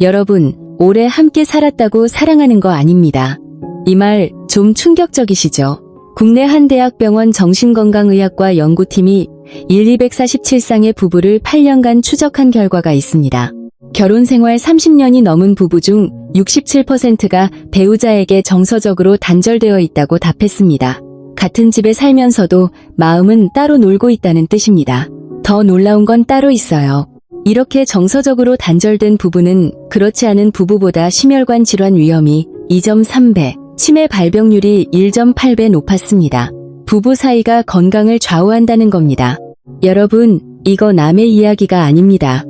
여러분, 오래 함께 살았다고 사랑하는 거 아닙니다. 이 말 좀 충격적이시죠? 국내 한 대학병원 정신건강의학과 연구팀이 247쌍의 부부를 8년간 추적한 결과가 있습니다. 결혼 생활 30년이 넘은 부부 중 67%가 배우자에게 정서적으로 단절되어 있다고 답했습니다. 같은 집에 살면서도 마음은 따로 놀고 있다는 뜻입니다. 더 놀라운 건 따로 있어요. 이렇게 정서적으로 단절된 부부는 그렇지 않은 부부보다 심혈관 질환 위험이 2.3배, 치매 발병률이 1.8배 높았습니다. 부부 사이가 건강을 좌우한다는 겁니다. 여러분, 이거 남의 이야기가 아닙니다.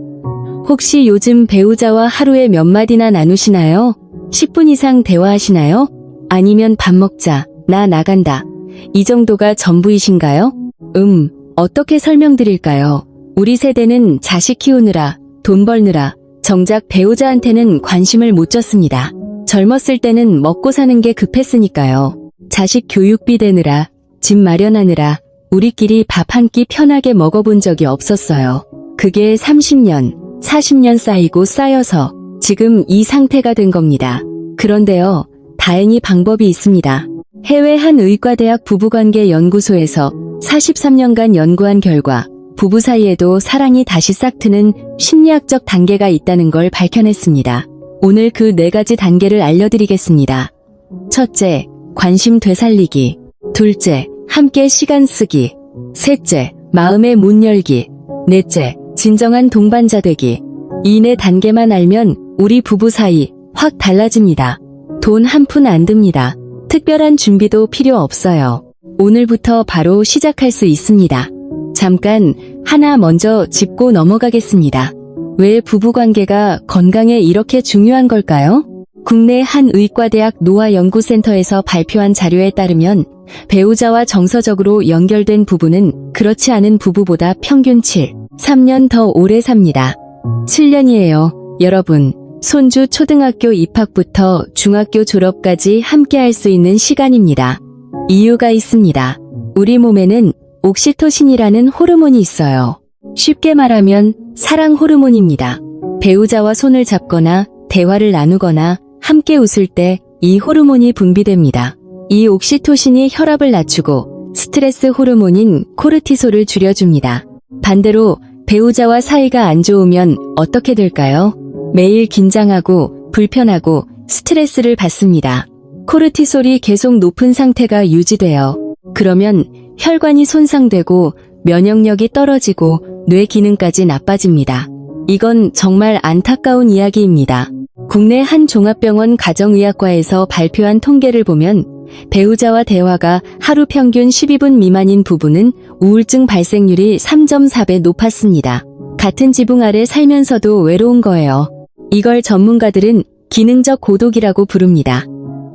혹시 요즘 배우자와 하루에 몇 마디나 나누시나요? 10분 이상 대화하시나요? 아니면 밥 먹자, 나 나간다. 이 정도가 전부이신가요? 어떻게 설명드릴까요? 우리 세대는 자식 키우느라, 돈 벌느라, 정작 배우자한테는 관심을 못 줬습니다. 젊었을 때는 먹고 사는 게 급했으니까요. 자식 교육비 대느라, 집 마련하느라 우리끼리 밥 한 끼 편하게 먹어본 적이 없었어요. 그게 30년, 40년 쌓이고 쌓여서 지금 이 상태가 된 겁니다. 그런데요, 다행히 방법이 있습니다. 해외 한 의과대학 부부관계 연구소에서 43년간 연구한 결과 부부 사이에도 사랑이 다시 싹트는 심리학적 단계가 있다는 걸 밝혀냈습니다. 오늘 그 4가지 단계를 알려드리겠습니다. 첫째, 관심 되살리기. 둘째, 함께 시간 쓰기. 셋째, 마음의 문 열기. 넷째, 진정한 동반자 되기. 이 4단계만 알면 우리 부부 사이 확 달라집니다. 돈 한 푼 안 듭니다. 특별한 준비도 필요 없어요. 오늘부터 바로 시작할 수 있습니다. 잠깐 하나 먼저 짚고 넘어가겠습니다. 왜 부부관계가 건강에 이렇게 중요한 걸까요? 국내 한 의과대학 노화연구센터에서 발표한 자료에 따르면 배우자와 정서적으로 연결된 부부는 그렇지 않은 부부보다 평균 3년 더 오래 삽니다. 7년이에요. 여러분, 손주 초등학교 입학부터 중학교 졸업까지 함께 할 수 있는 시간입니다. 이유가 있습니다. 우리 몸에는 옥시토신이라는 호르몬이 있어요. 쉽게 말하면 사랑 호르몬입니다. 배우자와 손을 잡거나 대화를 나누거나 함께 웃을 때 이 호르몬이 분비됩니다. 이 옥시토신이 혈압을 낮추고 스트레스 호르몬인 코르티솔을 줄여줍니다. 반대로 배우자와 사이가 안 좋으면 어떻게 될까요? 매일 긴장하고 불편하고 스트레스를 받습니다. 코르티솔이 계속 높은 상태가 유지돼요. 그러면 혈관이 손상되고 면역력이 떨어지고 뇌 기능까지 나빠집니다. 이건 정말 안타까운 이야기입니다. 국내 한 종합병원 가정의학과에서 발표한 통계를 보면 배우자와 대화가 하루 평균 12분 미만인 부부는 우울증 발생률이 3.4배 높았습니다. 같은 지붕 아래 살면서도 외로운 거예요. 이걸 전문가들은 기능적 고독이라고 부릅니다.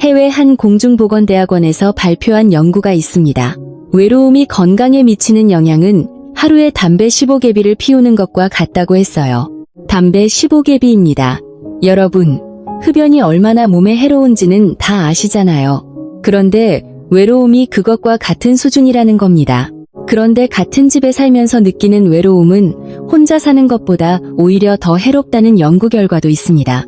해외 한 공중보건대학원에서 발표한 연구가 있습니다. 외로움이 건강에 미치는 영향은 하루에 담배 15개비를 피우는 것과 같다고 했어요. 담배 15개비입니다. 여러분, 흡연이 얼마나 몸에 해로운지는 다 아시잖아요. 그런데 외로움이 그것과 같은 수준이라는 겁니다. 그런데 같은 집에 살면서 느끼는 외로움은 혼자 사는 것보다 오히려 더 해롭다는 연구 결과도 있습니다.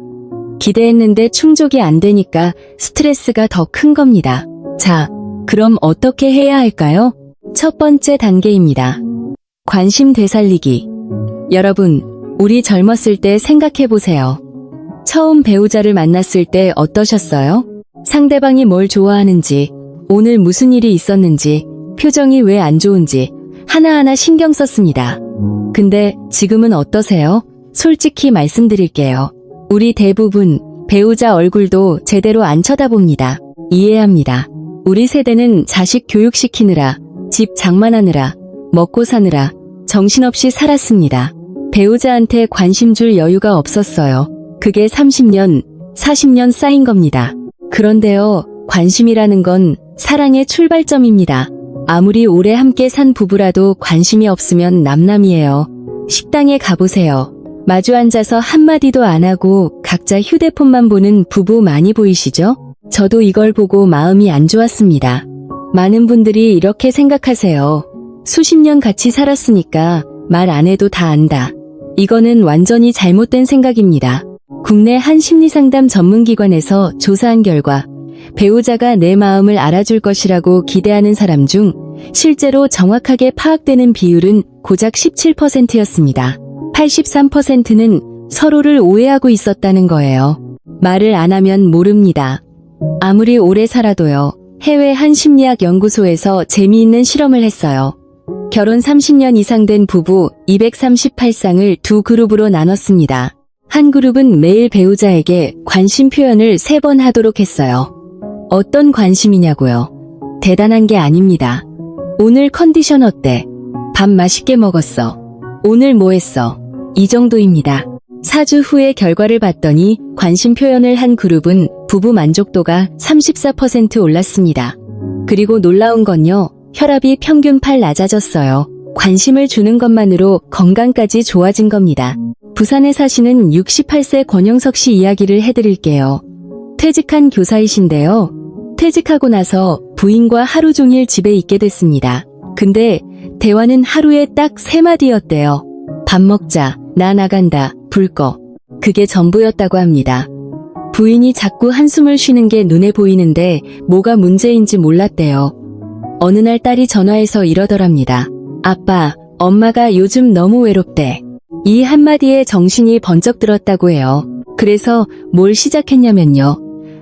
기대했는데 충족이 안 되니까 스트레스가 더 큰 겁니다. 자, 그럼 어떻게 해야 할까요? 첫 번째 단계입니다. 관심 되살리기. 여러분, 우리 젊었을 때 생각해보세요. 처음 배우자를 만났을 때 어떠셨어요? 상대방이 뭘 좋아하는지, 오늘 무슨 일이 있었는지, 표정이 왜 안 좋은지 하나하나 신경 썼습니다. 근데 지금은 어떠세요? 솔직히 말씀드릴게요. 우리 대부분 배우자 얼굴도 제대로 안 쳐다봅니다. 이해합니다. 우리 세대는 자식 교육시키느라, 집 장만하느라, 먹고 사느라 정신없이 살았습니다. 배우자한테 관심 줄 여유가 없었어요. 그게 30년, 40년 쌓인 겁니다. 그런데요, 관심이라는 건 사랑의 출발점입니다. 아무리 오래 함께 산 부부라도 관심이 없으면 남남이에요. 식당에 가보세요. 마주 앉아서 한마디도 안 하고 각자 휴대폰만 보는 부부 많이 보이시죠? 저도 이걸 보고 마음이 안 좋았습니다. 많은 분들이 이렇게 생각하세요. 수십 년 같이 살았으니까 말 안 해도 다 안다. 이거는 완전히 잘못된 생각입니다. 국내 한 심리상담 전문기관에서 조사한 결과 배우자가 내 마음을 알아줄 것이라고 기대하는 사람 중 실제로 정확하게 파악되는 비율은 고작 17%였습니다. 83%는 서로를 오해하고 있었다는 거예요. 말을 안 하면 모릅니다. 아무리 오래 살아도요. 해외 한 심리학 연구소에서 재미있는 실험을 했어요. 결혼 30년 이상 된 부부 238쌍을 두 그룹으로 나눴습니다. 한 그룹은 매일 배우자에게 관심 표현을 3번 하도록 했어요. 어떤 관심이냐고요? 대단한 게 아닙니다. 오늘 컨디션 어때? 밥 맛있게 먹었어. 오늘 뭐 했어? 이 정도입니다. 4주 후에 결과를 봤더니 관심 표현을 한 그룹은 부부 만족도가 34% 올랐습니다. 그리고 놀라운 건요. 혈압이 평균 8 낮아졌어요. 관심을 주는 것만으로 건강까지 좋아진 겁니다. 부산에 사시는 68세 권영석 씨 이야기를 해드릴게요. 퇴직한 교사이신데요. 퇴직하고 나서 부인과 하루 종일 집에 있게 됐습니다. 근데 대화는 하루에 딱 3마디였대요. 밥 먹자, 나 나간다, 불 꺼. 그게 전부였다고 합니다. 부인이 자꾸 한숨을 쉬는 게 눈에 보이는데 뭐가 문제인지 몰랐대요. 어느 날 딸이 전화해서 이러더랍니다. 아빠, 엄마가 요즘 너무 외롭대. 이 한마디에 정신이 번쩍 들었다고 해요. 그래서 뭘 시작했냐면요.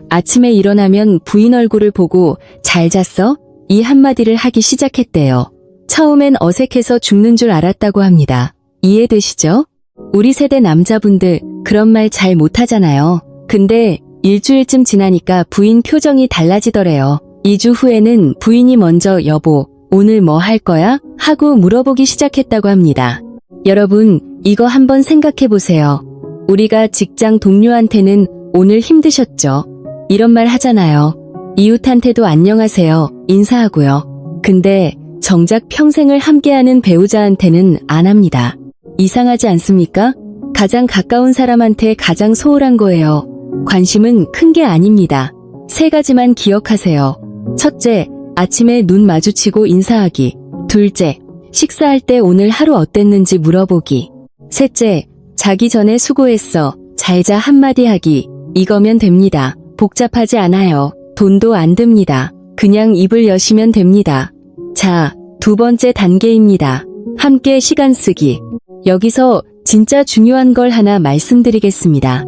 아침에 일어나면 부인 얼굴을 보고 잘 잤어? 이 한마디를 하기 시작했대요. 처음엔 어색해서 죽는 줄 알았다고 합니다. 이해되시죠? 우리 세대 남자분들 그런 말 잘 못하잖아요. 근데 일주일쯤 지나니까 부인 표정이 달라지더래요. 2주 후에는 부인이 먼저 여보, 오늘 뭐 할 거야? 하고 물어보기 시작했다고 합니다. 여러분, 이거 한번 생각해 보세요. 우리가 직장 동료한테는 오늘 힘드셨죠? 이런 말 하잖아요. 이웃한테도 안녕하세요, 인사하고요. 근데 정작 평생을 함께하는 배우자한테는 안 합니다. 이상하지 않습니까? 가장 가까운 사람한테 가장 소홀한 거예요. 관심은 큰 게 아닙니다. 3가지만 기억하세요. 첫째, 아침에 눈 마주치고 인사하기. 둘째, 식사할 때 오늘 하루 어땠는지 물어보기. 셋째, 자기 전에 수고했어. 잘 자 한마디 하기. 이거면 됩니다. 복잡하지 않아요. 돈도 안 듭니다. 그냥 입을 여시면 됩니다. 자, 2번째 단계입니다. 함께 시간 쓰기. 여기서 진짜 중요한 걸 하나 말씀드리겠습니다.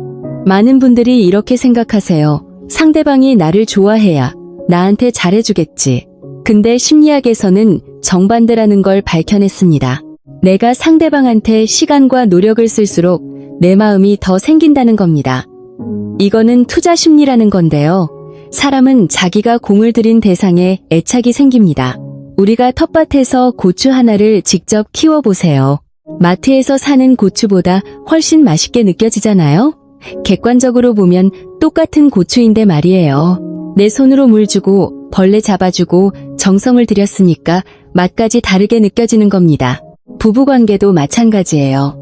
많은 분들이 이렇게 생각하세요. 상대방이 나를 좋아해야 나한테 잘해주겠지. 근데 심리학에서는 정반대라는 걸 밝혀냈습니다. 내가 상대방한테 시간과 노력을 쓸수록 내 마음이 더 생긴다는 겁니다. 이거는 투자 심리라는 건데요. 사람은 자기가 공을 들인 대상에 애착이 생깁니다. 우리가 텃밭에서 고추 하나를 직접 키워보세요. 마트에서 사는 고추보다 훨씬 맛있게 느껴지잖아요? 객관적으로 보면 똑같은 고추인데 말이에요. 내 손으로 물 주고 벌레 잡아주고 정성을 들였으니까 맛까지 다르게 느껴지는 겁니다. 부부관계도 마찬가지예요.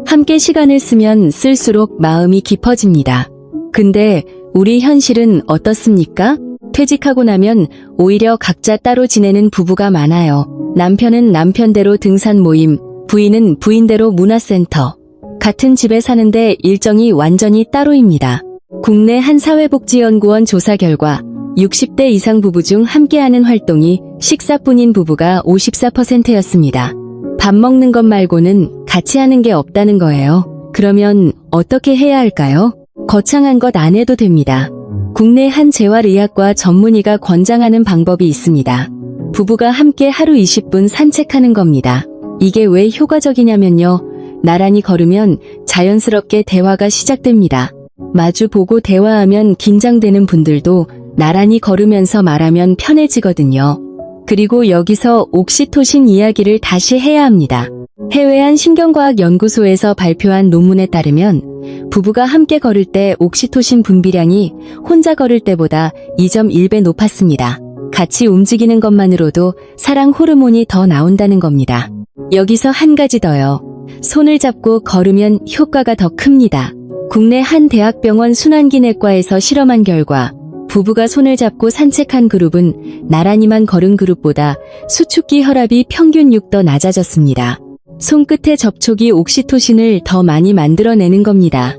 함께 시간을 쓰면 쓸수록 마음이 깊어집니다. 근데 우리 현실은 어떻습니까? 퇴직하고 나면 오히려 각자 따로 지내는 부부가 많아요. 남편은 남편대로 등산 모임, 부인은 부인대로 문화센터. 같은 집에 사는데 일정이 완전히 따로입니다. 국내 한 사회복지연구원 조사 결과 60대 이상 부부 중 함께하는 활동이 식사뿐인 부부가 54%였습니다. 밥 먹는 것 말고는 같이 하는 게 없다는 거예요. 그러면 어떻게 해야 할까요? 거창한 것 안 해도 됩니다. 국내 한 재활의학과 전문의가 권장하는 방법이 있습니다. 부부가 함께 하루 20분 산책하는 겁니다. 이게 왜 효과적이냐면요. 나란히 걸으면 자연스럽게 대화가 시작됩니다. 마주 보고 대화하면 긴장되는 분들도 나란히 걸으면서 말하면 편해지거든요. 그리고 여기서 옥시토신 이야기를 다시 해야 합니다. 해외 한 신경과학 연구소에서 발표한 논문에 따르면 부부가 함께 걸을 때 옥시토신 분비량이 혼자 걸을 때보다 2.1배 높았습니다. 같이 움직이는 것만으로도 사랑 호르몬이 더 나온다는 겁니다. 여기서 한 가지 더요. 손을 잡고 걸으면 효과가 더 큽니다. 국내 한 대학병원 순환기내과에서 실험한 결과 부부가 손을 잡고 산책한 그룹은 나란히만 걸은 그룹보다 수축기 혈압이 평균 6더 낮아졌습니다. 손끝의 접촉이 옥시토신을 더 많이 만들어내는 겁니다.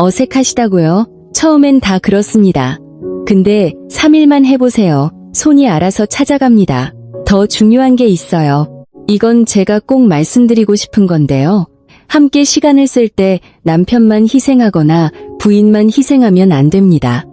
어색하시다고요? 처음엔 다 그렇습니다. 근데 3일만 해보세요. 손이 알아서 찾아갑니다. 더 중요한 게 있어요. 이건 제가 꼭 말씀드리고 싶은 건데요. 함께 시간을 쓸 때 남편만 희생하거나 부인만 희생하면 안 됩니다.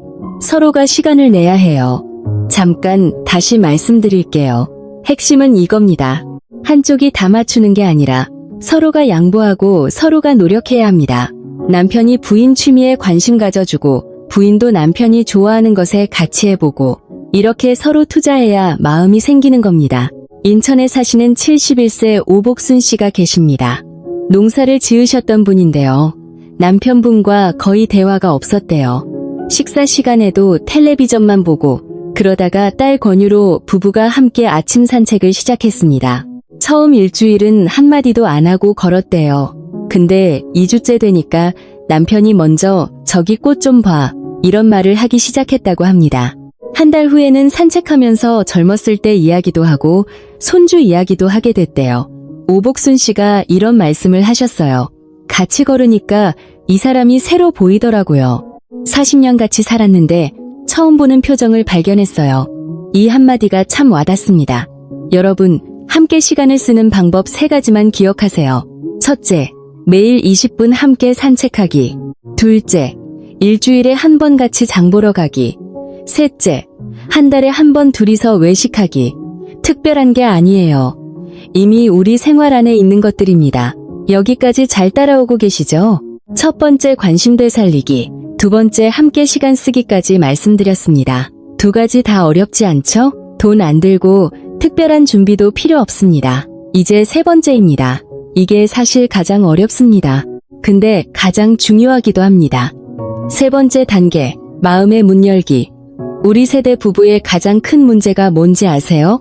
서로가 시간을 내야 해요. 잠깐 다시 말씀드릴게요. 핵심은 이겁니다. 한쪽이 다 맞추는 게 아니라 서로가 양보하고 서로가 노력해야 합니다. 남편이 부인 취미에 관심 가져주고 부인도 남편이 좋아하는 것에 같이 해보고 이렇게 서로 투자해야 마음이 생기는 겁니다. 인천에 사시는 71세 오복순 씨가 계십니다. 농사를 지으셨던 분인데요. 남편분과 거의 대화가 없었대요. 식사 시간에도 텔레비전만 보고 그러다가 딸 권유로 부부가 함께 아침 산책을 시작했습니다. 처음 일주일은 한마디도 안 하고 걸었대요. 근데 2주째 되니까 남편이 먼저 저기 꽃 좀 봐 이런 말을 하기 시작했다고 합니다. 한 달 후에는 산책하면서 젊었을 때 이야기도 하고 손주 이야기도 하게 됐대요. 오복순 씨가 이런 말씀을 하셨어요. 같이 걸으니까 이 사람이 새로 보이더라고요. 40년 같이 살았는데 처음 보는 표정을 발견했어요. 이 한마디가 참 와닿습니다. 여러분, 함께 시간을 쓰는 방법 3가지만 기억하세요. 첫째, 매일 20분 함께 산책하기. 둘째, 일주일에 한 번 같이 장 보러 가기. 셋째, 한 달에 한 번 둘이서 외식하기. 특별한 게 아니에요. 이미 우리 생활 안에 있는 것들입니다. 여기까지 잘 따라오고 계시죠? 첫 번째 관심 되살리기, 두 번째 함께 시간 쓰기까지 말씀드렸습니다. 2가지 다 어렵지 않죠? 돈 안 들고 특별한 준비도 필요 없습니다. 이제 3번째입니다. 이게 사실 가장 어렵습니다. 근데 가장 중요하기도 합니다. 3번째 단계, 마음의 문 열기. 우리 세대 부부의 가장 큰 문제가 뭔지 아세요?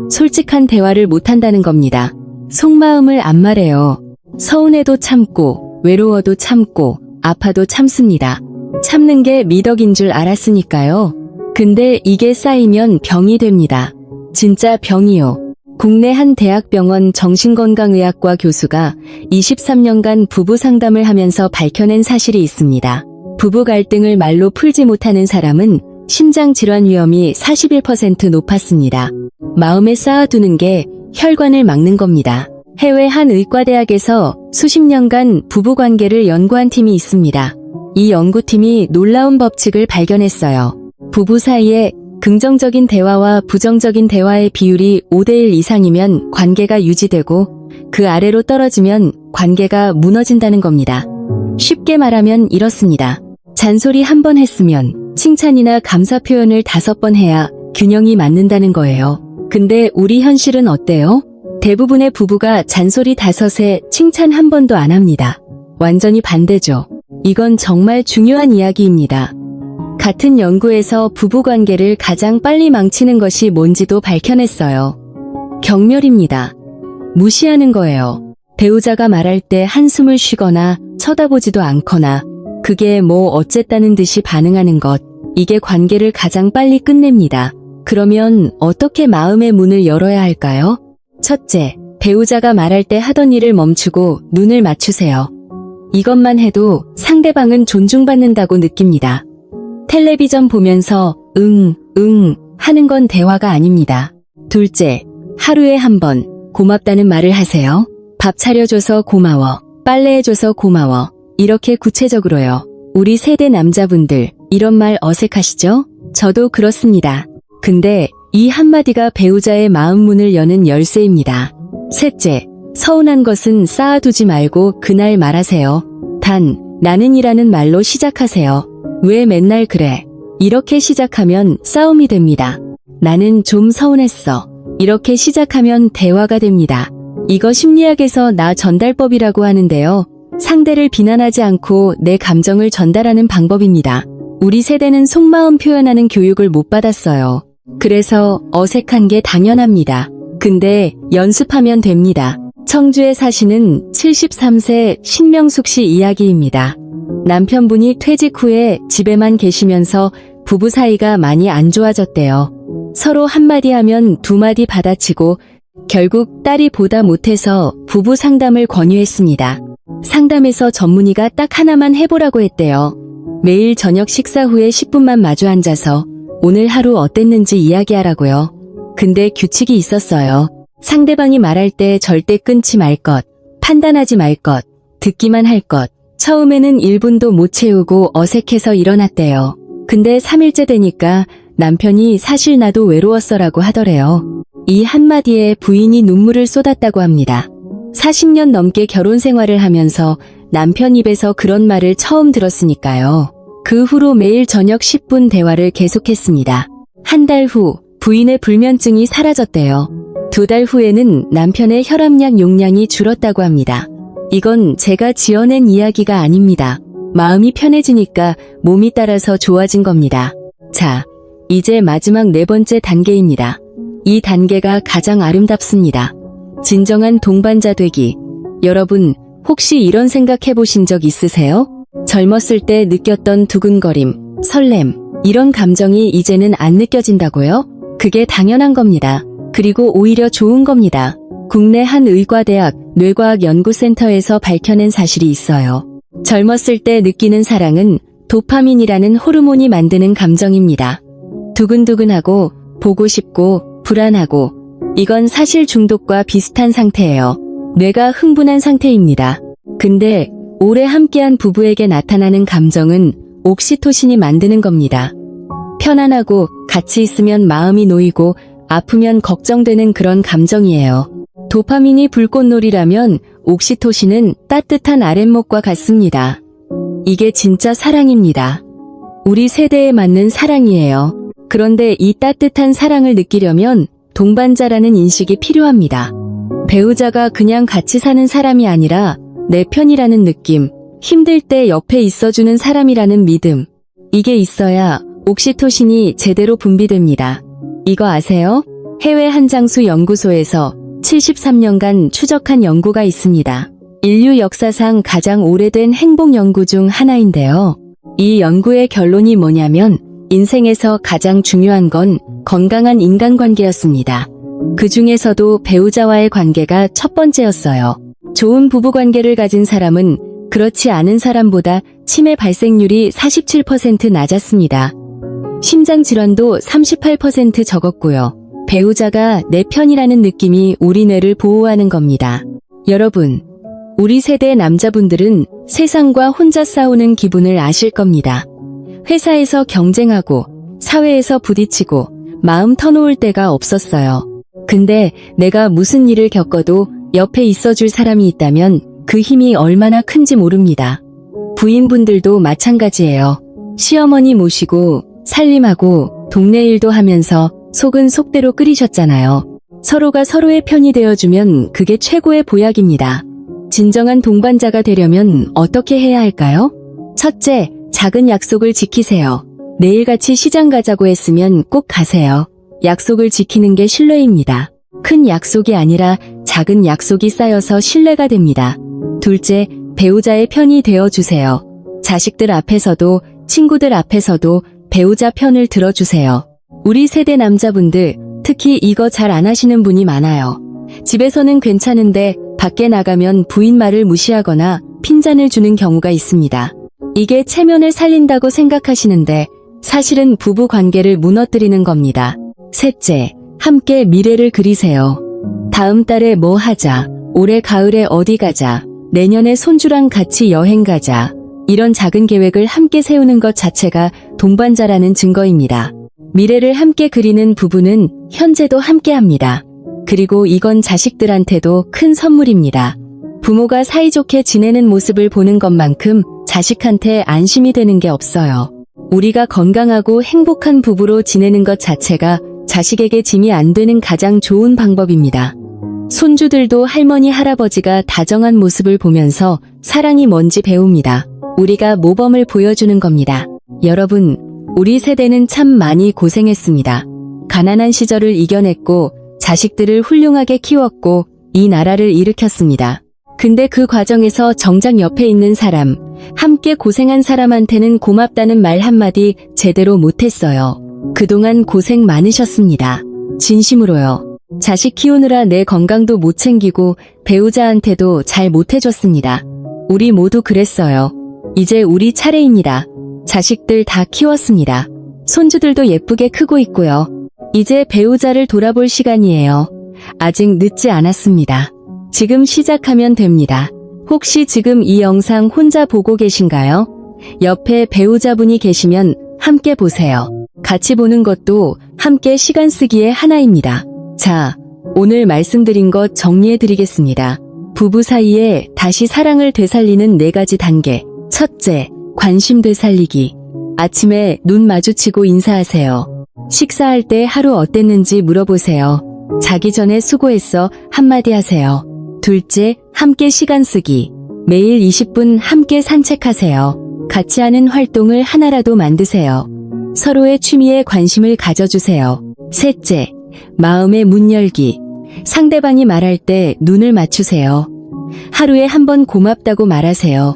솔직한 대화를 못한다는 겁니다. 속마음을 안 말해요. 서운해도 참고, 외로워도 참고, 아파도 참습니다. 참는 게 미덕인 줄 알았으니까요. 근데 이게 쌓이면 병이 됩니다. 진짜 병이요. 국내 한 대학병원 정신건강의학과 교수가 23년간 부부 상담을 하면서 밝혀낸 사실이 있습니다. 부부 갈등을 말로 풀지 못하는 사람은 심장질환 위험이 41% 높았습니다. 마음에 쌓아두는 게 혈관을 막는 겁니다. 해외 한 의과대학에서 수십 년간 부부관계를 연구한 팀이 있습니다. 이 연구팀이 놀라운 법칙을 발견했어요. 부부 사이에 긍정적인 대화와 부정적인 대화의 비율이 5대1 이상이면 관계가 유지되고 그 아래로 떨어지면 관계가 무너진다는 겁니다. 쉽게 말하면 이렇습니다. 잔소리 한 번 했으면 칭찬이나 감사 표현을 5번 해야 균형이 맞는다는 거예요. 근데 우리 현실은 어때요? 대부분의 부부가 잔소리 5에 칭찬 한 번도 안 합니다. 완전히 반대죠. 이건 정말 중요한 이야기입니다. 같은 연구에서 부부관계를 가장 빨리 망치는 것이 뭔지도 밝혀냈어요. 경멸입니다. 무시하는 거예요. 배우자가 말할 때 한숨을 쉬거나 쳐다보지도 않거나 그게 뭐 어쨌다는 듯이 반응하는 것, 이게 관계를 가장 빨리 끝냅니다. 그러면 어떻게 마음의 문을 열어야 할까요? 첫째, 배우자가 말할 때 하던 일을 멈추고 눈을 맞추세요. 이것만 해도 상대방은 존중받는다고 느낍니다. 텔레비전 보면서 응 하는 건 대화가 아닙니다. 둘째, 하루에 한 번 고맙다는 말을 하세요. 밥 차려줘서 고마워. 빨래해줘서 고마워. 이렇게 구체적으로요. 우리 세대 남자분들 이런 말 어색하시죠? 저도 그렇습니다. 근데 이 한마디가 배우자의 마음 문을 여는 열쇠입니다. 셋째, 서운한 것은 쌓아두지 말고 그날 말하세요. 단, 나는이라는 말로 시작하세요. 왜 맨날 그래? 이렇게 시작하면 싸움이 됩니다. 나는 좀 서운했어. 이렇게 시작하면 대화가 됩니다. 이거 심리학에서 나 전달법이라고 하는데요. 상대를 비난하지 않고 내 감정을 전달하는 방법입니다. 우리 세대는 속마음 표현하는 교육을 못 받았어요. 그래서 어색한 게 당연합니다. 근데 연습하면 됩니다. 청주에 사시는 73세 신명숙 씨 이야기입니다. 남편분이 퇴직 후에 집에만 계시면서 부부 사이가 많이 안 좋아졌대요. 서로 한마디 하면 2마디 받아치고 결국 딸이 보다 못해서 부부 상담을 권유했습니다. 상담에서 전문의가 딱 하나만 해보라고 했대요. 매일 저녁 식사 후에 10분만 마주 앉아서 오늘 하루 어땠는지 이야기하라고요. 근데 규칙이 있었어요. 상대방이 말할 때 절대 끊지 말 것, 판단하지 말 것, 듣기만 할 것. 처음에는 1분도 못 채우고 어색해서 일어났대요. 근데 3일째 되니까 남편이 사실 나도 외로웠어라고 하더래요. 이 한마디에 부인이 눈물을 쏟았다고 합니다. 40년 넘게 결혼 생활을 하면서 남편 입에서 그런 말을 처음 들었으니까요. 그 후로 매일 저녁 10분 대화를 계속했습니다. 한 달 후 부인의 불면증이 사라졌대요. 2달 후에는 남편의 혈압약 용량이 줄었다고 합니다. 이건 제가 지어낸 이야기가 아닙니다. 마음이 편해지니까 몸이 따라서 좋아진 겁니다. 자, 이제 마지막 4번째 단계입니다. 이 단계가 가장 아름답습니다. 진정한 동반자 되기. 여러분, 혹시 이런 생각 해보신 적 있으세요? 젊었을 때 느꼈던 두근거림, 설렘, 이런 감정이 이제는 안 느껴진다고요? 그게 당연한 겁니다. 그리고 오히려 좋은 겁니다. 국내 한 의과대학 뇌과학연구센터에서 밝혀낸 사실이 있어요. 젊었을 때 느끼는 사랑은 도파민이라는 호르몬이 만드는 감정입니다. 두근두근하고 보고 싶고 불안하고 이건 사실 중독과 비슷한 상태예요. 뇌가 흥분한 상태입니다. 근데 오래 함께한 부부에게 나타나는 감정은 옥시토신이 만드는 겁니다. 편안하고 같이 있으면 마음이 놓이고 아프면 걱정되는 그런 감정이에요. 도파민이 불꽃놀이라면 옥시토신은 따뜻한 아랫목과 같습니다. 이게 진짜 사랑입니다. 우리 세대에 맞는 사랑이에요. 그런데 이 따뜻한 사랑을 느끼려면 동반자라는 인식이 필요합니다. 배우자가 그냥 같이 사는 사람이 아니라 내 편이라는 느낌, 힘들 때 옆에 있어주는 사람이라는 믿음. 이게 있어야 옥시토신이 제대로 분비됩니다. 이거 아세요? 해외 한장수 연구소에서 73년간 추적한 연구가 있습니다. 인류 역사상 가장 오래된 행복 연구 중 하나인데요. 이 연구의 결론이 뭐냐면 인생에서 가장 중요한 건 건강한 인간관계였습니다. 그 중에서도 배우자와의 관계가 첫 번째였어요. 좋은 부부관계를 가진 사람은 그렇지 않은 사람보다 치매 발생률이 47% 낮았습니다. 심장질환도 38% 적었고요. 배우자가 내 편이라는 느낌이 우리 뇌를 보호하는 겁니다. 여러분, 우리 세대 남자분들은 세상과 혼자 싸우는 기분을 아실 겁니다. 회사에서 경쟁하고 사회에서 부딪히고 마음 터놓을 때가 없었어요. 근데 내가 무슨 일을 겪어도 옆에 있어줄 사람이 있다면 그 힘이 얼마나 큰지 모릅니다. 부인분들도 마찬가지예요. 시어머니 모시고 살림하고 동네 일도 하면서 속은 속대로 끓이셨잖아요. 서로가 서로의 편이 되어주면 그게 최고의 보약입니다. 진정한 동반자가 되려면 어떻게 해야 할까요? 첫째, 작은 약속을 지키세요. 내일 같이 시장 가자고 했으면 꼭 가세요. 약속을 지키는 게 신뢰입니다. 큰 약속이 아니라 작은 약속이 쌓여서 신뢰가 됩니다. 둘째, 배우자의 편이 되어주세요. 자식들 앞에서도 친구들 앞에서도 배우자 편을 들어주세요. 우리 세대 남자분들, 특히 이거 잘 안 하시는 분이 많아요. 집에서는 괜찮은데 밖에 나가면 부인 말을 무시하거나 핀잔을 주는 경우가 있습니다. 이게 체면을 살린다고 생각하시는데 사실은 부부 관계를 무너뜨리는 겁니다. 셋째, 함께 미래를 그리세요. 다음 달에 뭐 하자, 올해 가을에 어디 가자, 내년에 손주랑 같이 여행 가자. 이런 작은 계획을 함께 세우는 것 자체가 동반자라는 증거입니다. 미래를 함께 그리는 부부는 현재도 함께합니다. 그리고 이건 자식들한테도 큰 선물입니다. 부모가 사이좋게 지내는 모습을 보는 것만큼 자식한테 안심이 되는 게 없어요. 우리가 건강하고 행복한 부부로 지내는 것 자체가 자식에게 짐이 안 되는 가장 좋은 방법입니다. 손주들도 할머니, 할아버지가 다정한 모습을 보면서 사랑이 뭔지 배웁니다. 우리가 모범을 보여주는 겁니다. 여러분, 우리 세대는 참 많이 고생했습니다. 가난한 시절을 이겨냈고 자식들을 훌륭하게 키웠고 이 나라를 일으켰습니다. 근데 그 과정에서 정작 옆에 있는 사람, 함께 고생한 사람한테는 고맙다는 말 한마디 제대로 못했어요. 그동안 고생 많으셨습니다. 진심으로요. 자식 키우느라 내 건강도 못 챙기고 배우자한테도 잘 못해줬습니다. 우리 모두 그랬어요. 이제 우리 차례입니다. 자식들 다 키웠습니다. 손주들도 예쁘게 크고 있고요. 이제 배우자를 돌아볼 시간이에요. 아직 늦지 않았습니다. 지금 시작하면 됩니다. 혹시 지금 이 영상 혼자 보고 계신가요? 옆에 배우자분이 계시면 함께 보세요. 같이 보는 것도 함께 시간 쓰기의 하나입니다. 자, 오늘 말씀드린 것 정리해 드리겠습니다. 부부 사이에 다시 사랑을 되살리는 4가지 단계. 첫째, 관심 되살리기. 아침에 눈 마주치고 인사하세요. 식사할 때 하루 어땠는지 물어보세요. 자기 전에 수고했어 한마디 하세요. 둘째, 함께 시간 쓰기. 매일 20분 함께 산책하세요. 같이 하는 활동을 하나라도 만드세요. 서로의 취미에 관심을 가져주세요. 셋째, 마음의 문 열기. 상대방이 말할 때 눈을 맞추세요. 하루에 한 번 고맙다고 말하세요.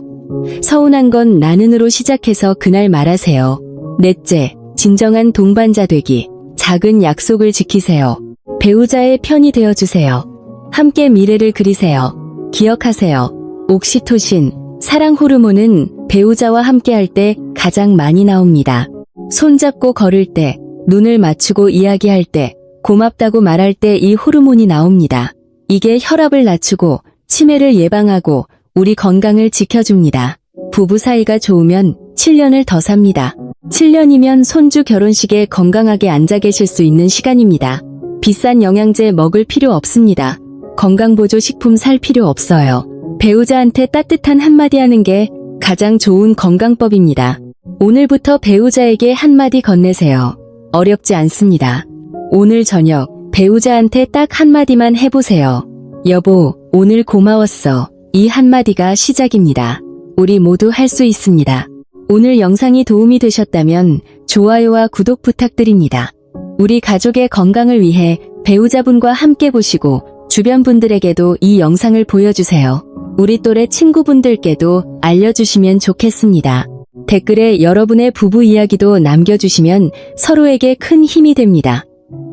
서운한 건 나는으로 시작해서 그날 말하세요. 넷째, 진정한 동반자 되기. 작은 약속을 지키세요. 배우자의 편이 되어주세요. 함께 미래를 그리세요. 기억하세요. 옥시토신, 사랑 호르몬은 배우자와 함께할 때 가장 많이 나옵니다. 손잡고 걸을 때, 눈을 맞추고 이야기할 때, 고맙다고 말할 때 이 호르몬이 나옵니다. 이게 혈압을 낮추고 치매를 예방하고 우리 건강을 지켜줍니다. 부부 사이가 좋으면 7년을 더 삽니다. 7년이면 손주 결혼식에 건강하게 앉아 계실 수 있는 시간입니다. 비싼 영양제 먹을 필요 없습니다. 건강보조식품 살 필요 없어요. 배우자한테 따뜻한 한마디 하는 게 가장 좋은 건강법입니다. 오늘부터 배우자에게 한마디 건네세요. 어렵지 않습니다. 오늘 저녁 배우자한테 딱 한마디만 해보세요. 여보, 오늘 고마웠어. 이 한마디가 시작입니다. 우리 모두 할 수 있습니다. 오늘 영상이 도움이 되셨다면 좋아요와 구독 부탁드립니다. 우리 가족의 건강을 위해 배우자분과 함께 보시고 주변 분들에게도 이 영상을 보여주세요. 우리 또래 친구분들께도 알려주시면 좋겠습니다. 댓글에 여러분의 부부 이야기도 남겨주시면 서로에게 큰 힘이 됩니다.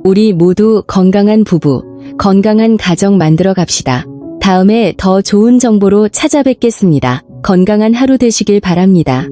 우리 모두 건강한 부부, 건강한 가정 만들어 갑시다. 다음에 더 좋은 정보로 찾아뵙겠습니다. 건강한 하루 되시길 바랍니다.